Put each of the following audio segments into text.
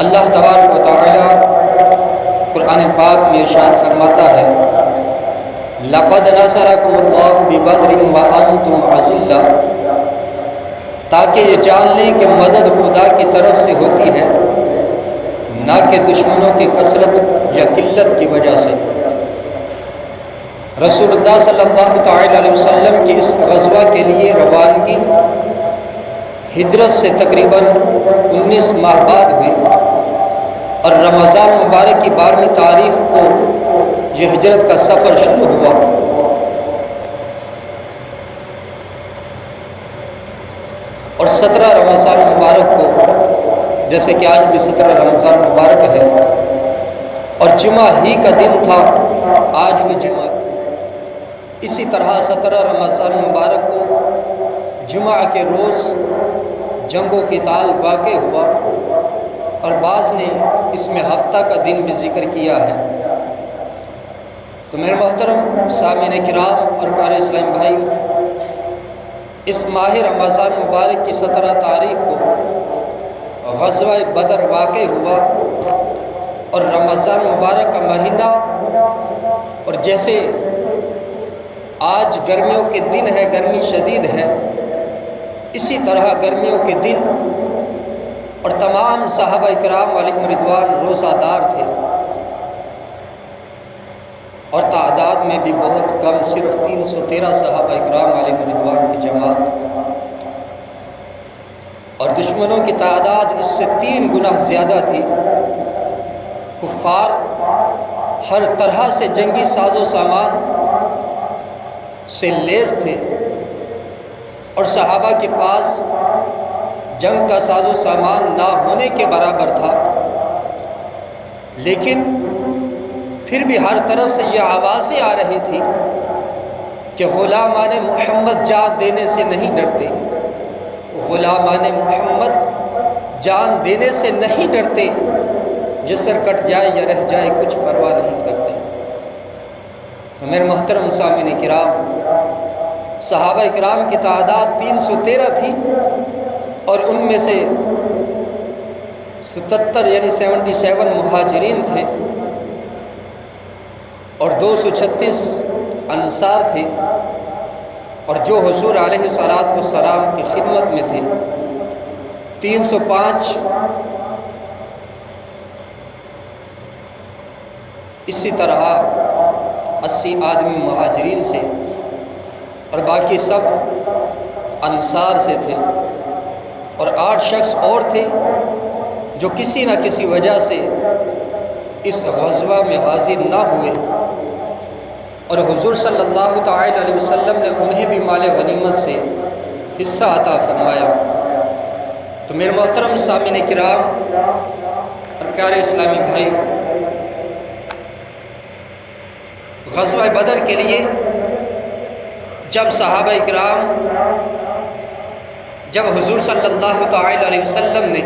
اللہ تبارک و تعالی قرآن پاک میں ارشاد فرماتا ہے لَقَدْ نَصَرَكُمُ اللَّهُ بِبَدْرٍ وَأَنْتُمْ أَذِلَّةٌ، تاکہ یہ جان لیں کہ مدد خدا کی طرف سے ہوتی ہے، نہ کہ دشمنوں کی کثرت یا قلت کی وجہ سے۔ رسول اللہ صلی اللہ تعالی علیہ وسلم کی اس غزوہ کے لیے روانگی ہجرت سے تقریباً 19 ماہ بعد ہوئی، اور رمضان مبارک کی 12ویں تاریخ کو یہ ہجرت کا سفر شروع ہوا۔ اور 17 رمضان مبارک کو، جیسے کہ آج بھی 17 رمضان مبارک ہے اور جمعہ ہی کا دن تھا، آج بھی جمعہ، اسی طرح 17 رمضان مبارک کو جمعہ کے روز جنگ و قتال واقع ہوا، اور بعض نے اس میں ہفتہ کا دن بھی ذکر کیا ہے۔ تو میرے محترم سامعین کرام اور پیارے اسلام بھائیو، اس ماہ رمضان مبارک کی 17 تاریخ کو غزوہ بدر واقع ہوا، اور رمضان مبارک کا مہینہ، اور جیسے آج گرمیوں کے دن ہے، گرمی شدید ہے، اسی طرح گرمیوں کے دن اور تمام صحابہ کرام علیہم رضوان روزہ دار تھے، اور تعداد میں بھی بہت کم، صرف 313 صحابہ کرام علیہم رضوان کی جماعت، اور دشمنوں کی تعداد اس سے 3 گنا زیادہ تھی۔ کفار ہر طرح سے جنگی ساز و سامان سے لیس تھے، اور صحابہ کے پاس جنگ کا ساز و سامان نہ ہونے کے برابر تھا، لیکن پھر بھی ہر طرف سے یہ آوازیں آ رہی تھی کہ غلامان محمد جان دینے سے نہیں ڈرتے، غلامان محمد جان دینے سے نہیں ڈرتے، یہ سر کٹ جائے یا رہ جائے کچھ پرواہ نہیں کرتے۔ تو میرے محترم سامعین کرام، صحابہ کرام کی تعداد 313 تھی، اور ان میں سے 77 یعنی 77 مہاجرین تھے، اور 236 انصار تھے، اور جو حضور علیہ السلام کی خدمت میں تھے 305، اسی طرح 80 آدمی مہاجرین سے، اور باقی سب انصار سے تھے، اور 8 شخص اور تھے جو کسی نہ کسی وجہ سے اس غزوہ میں حاضر نہ ہوئے، اور حضور صلی اللہ تعالی علیہ وسلم نے انہیں بھی مال غنیمت سے حصہ عطا فرمایا۔ تو میرے محترم سامعین کرام اور پیارے اسلامی بھائی، غزوہ بدر کے لیے جب صحابہ کرام، جب حضور صلی اللہ تعالی علیہ وسلم نے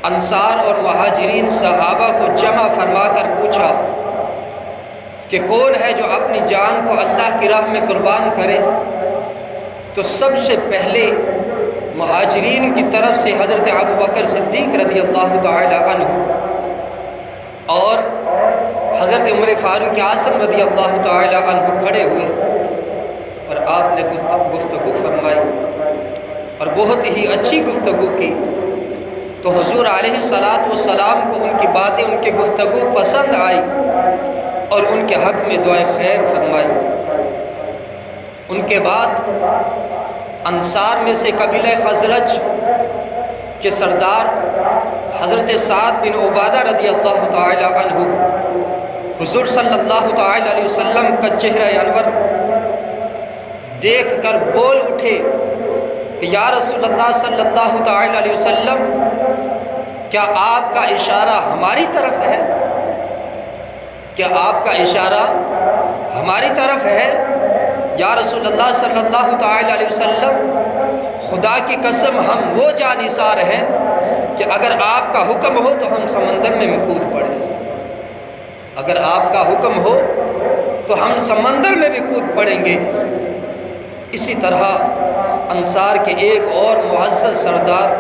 انصار اور مہاجرین صحابہ کو جمع فرما کر پوچھا کہ کون ہے جو اپنی جان کو اللہ کی راہ میں قربان کرے، تو سب سے پہلے مہاجرین کی طرف سے حضرت ابوبکر صدیق رضی اللہ تعالی عنہ اور حضرت عمر فاروق اعظم رضی اللہ تعالی عنہ کھڑے ہوئے، اور آپ نے گفتگو فرمائی، اور بہت ہی اچھی گفتگو کی۔ تو حضور علیہ السلام کو ان کی باتیں، ان کی گفتگو پسند آئی، اور ان کے حق میں دعائے خیر فرمائی۔ ان کے بعد انصار میں سے قبیلہ خزرج کے سردار حضرت سعد بن عبادہ رضی اللہ تعالی عنہ حضور صلی اللہ تعالی علیہ وسلم کا چہرہ انور دیکھ کر بول اٹھے کہ یا رسول اللہ صلی اللہ تعالی علیہ وسلم، کیا آپ کا اشارہ ہماری طرف ہے؟ کیا آپ کا اشارہ ہماری طرف ہے؟ یا رسول اللہ صلی اللہ تعالی علیہ وسلم، خدا کی قسم ہم وہ جانثار ہیں کہ اگر آپ کا حکم ہو تو ہم سمندر میں کود پڑیں، اگر آپ کا حکم ہو تو ہم سمندر میں بھی کود پڑیں گے۔ اسی طرح انصار کے ایک اور معزز سردار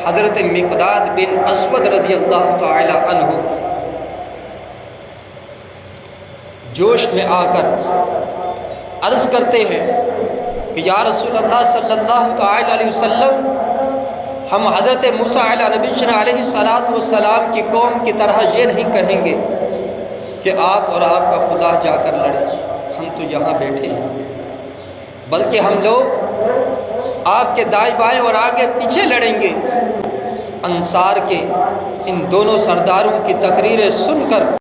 حضرت مقداد بن اسود رضی اللہ تعالی عنہ جوش میں آ کر عرض کرتے ہیں کہ یا رسول اللہ صلی اللہ تعالی علیہ وسلم، ہم حضرت موسیٰ علیہ نبینا علیہ السلام کی قوم کی طرح یہ نہیں کہیں گے کہ آپ اور آپ کا خدا جا کر لڑیں، ہم تو یہاں بیٹھے ہیں، بلکہ ہم لوگ آپ کے دائیں بائیں اور آگے پیچھے لڑیں گے۔ انصار کے ان دونوں سرداروں کی تقریریں سن کر